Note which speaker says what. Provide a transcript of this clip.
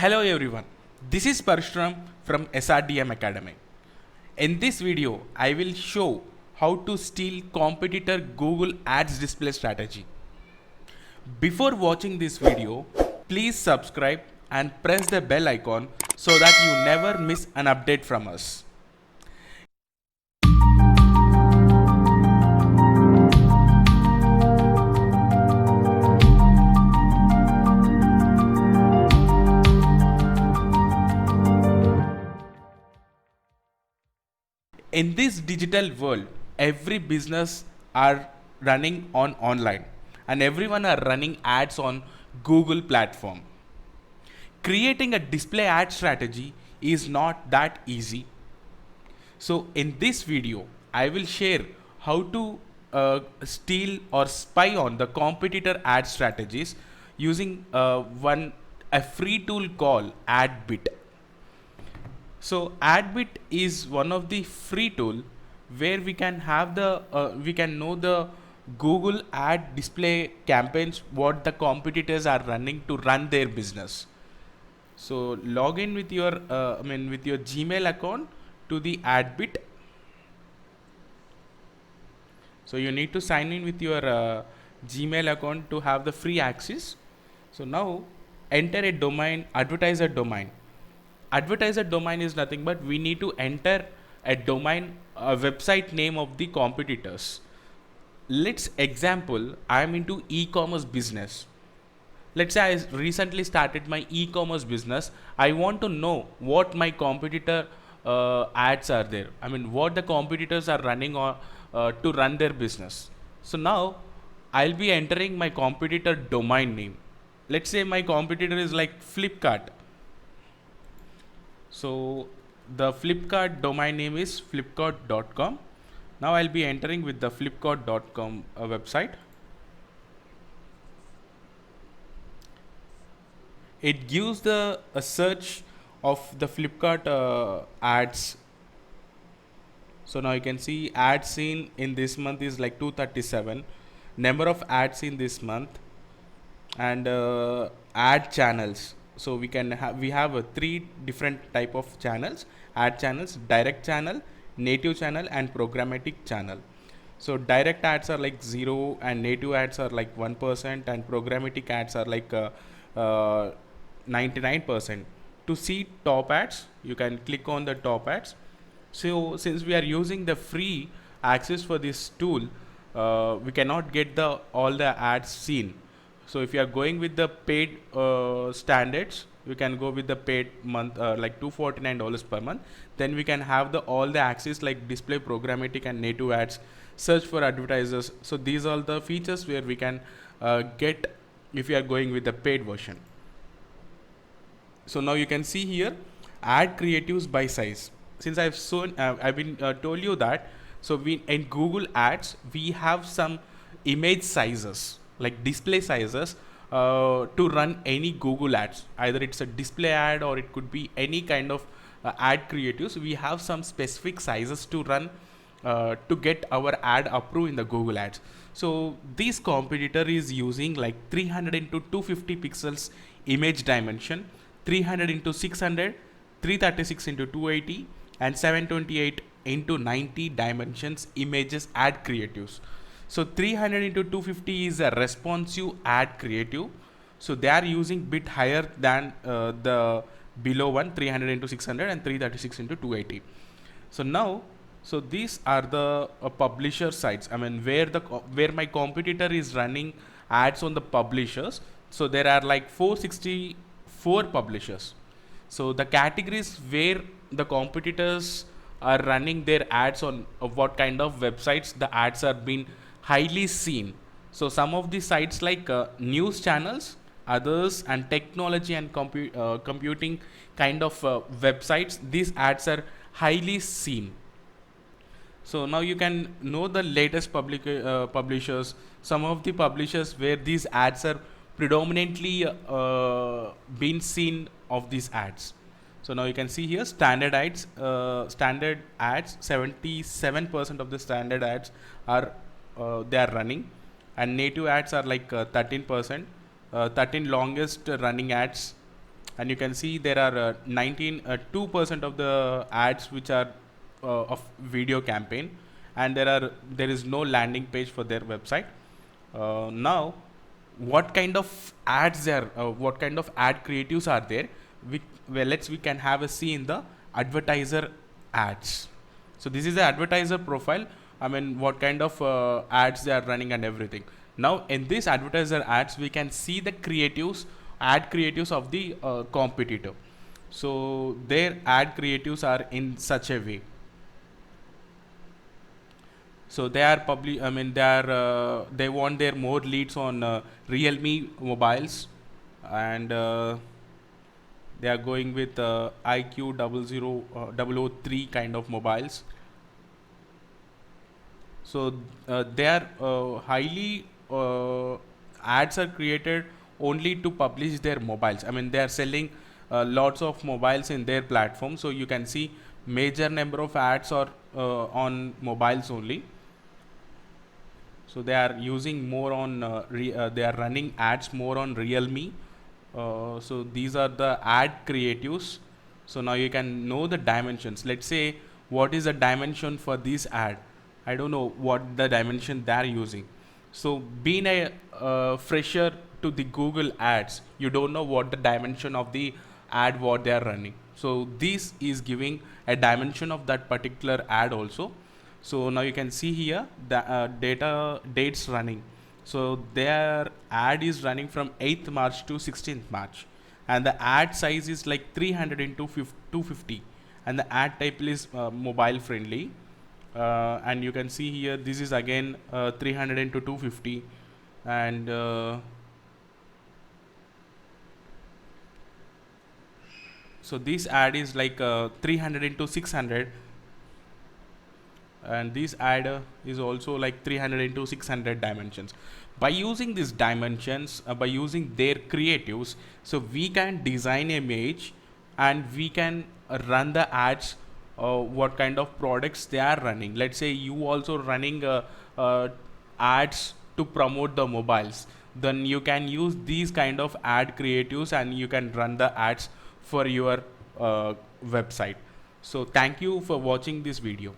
Speaker 1: Hello everyone, this is Parshram from SRDM Academy. In this video, I will show how to steal competitor Google Ads display strategy. Before watching this video, please subscribe and press the bell icon so that you never miss an update from us. In this digital world, every business are running on online and everyone are running ads on Google platform. Creating a display ad strategy is not that easy. So in this video, I will share how to steal or spy on the competitor ad strategies using a free tool called AdBit. So AdBit is one of the free tool where we can have we can know the Google ad display campaigns what the competitors are running to run their business. So log in with your with your Gmail account to the AdBit. So you need to sign in with your Gmail account to have the free access. So now enter a domain, advertiser domain. Advertiser domain is nothing but we need to enter a domain, a website name of the competitors. Let's example, I am into e-commerce business. Let's say I recently started my e-commerce business. I want to know what my competitor ads are there. I mean, what the competitors are running on to run their business. So now I'll be entering my competitor domain name. Let's say my competitor is like Flipkart. So the Flipkart domain name is flipkart.com. Now I'll be entering with the flipkart.com website. It gives the a search of the Flipkart ads. So now you can see ads seen in this month is like 237. Number of ads in this month and ad channels. So we have three different type of channels: ad channels, direct channel, native channel, and programmatic channel. So direct ads are like 0 and native ads are like 1% and programmatic ads are like 99%. To see top ads, you can click on the top ads. So since we are using the free access for this tool, we cannot get the all the ads seen. So if you are going with the paid standards, we can go with the paid month like $249 per month. Then we can have the all the access like display, programmatic, and native ads, search for advertisers. So these are the features where we can get if you are going with the paid version. So now you can see here ad creatives by size. Since I've been told you that. So we in Google Ads we have some image sizes like display sizes to run any Google ads. Either it's a display ad or it could be any kind of ad creatives. We have some specific sizes to run to get our ad approved in the Google Ads. So this competitor is using like 300 into 250 pixels image dimension, 300 into 600, 336 into 280, and 728 into 90 dimensions images ad creatives. So 300 into 250 is a responsive ad creative. So they are using bit higher than the below one, 300 into 600 and 336 into 280. So now, so these are the publisher sites. I mean, where my competitor is running ads on the publishers. So there are like 464 publishers. So the categories where the competitors are running their ads on what kind of websites the ads are being highly seen. So some of the sites like news channels, others and technology and computing kind of websites, these ads are highly seen. So now you can know the latest publishers, some of the publishers where these ads are predominantly being seen of these ads. So now you can see here standard ads, 77% of the standard ads are they are running, and native ads are like 13%, 13 longest running ads and you can see there are 2% of the ads which are of video campaign, and there is no landing page for their website. Now, what kind of ads there? What kind of ad creatives are there? We can have a see in the advertiser ads. So this is the advertiser profile. I mean, what kind of ads they are running and everything. Now, in this advertiser ads, we can see the ad creatives of the competitor. So their ad creatives are in such a way. So they are I mean, they want their more leads on Realme mobiles, and they are going with IQ 003 kind of mobiles. So they are highly ads are created only to publish their mobiles. I mean, they are selling lots of mobiles in their platform. So you can see major number of ads are on mobiles only. So they are using more on they are running ads more on Realme. So these are the ad creatives. So now you can know the dimensions. Let's say what is the dimension for this ad. I don't know what the dimension they are using. So being a fresher to the Google ads, you don't know what the dimension of the ad what they are running. So this is giving a dimension of that particular ad also. So now you can see here the dates running. So their ad is running from 8th March to 16th March, and the ad size is like 300 into 250, and the ad type is mobile friendly. And you can see here this is again 300 into 250, and so this ad is like 300 into 600, and this ad is also like 300 into 600 dimensions. By using these dimensions, by using their creatives, so we can design image, and we can run the ads what kind of products they are running. Let's say you also running ads to promote the mobiles, then you can use these kind of ad creatives and you can run the ads for your website. So thank you for watching this video.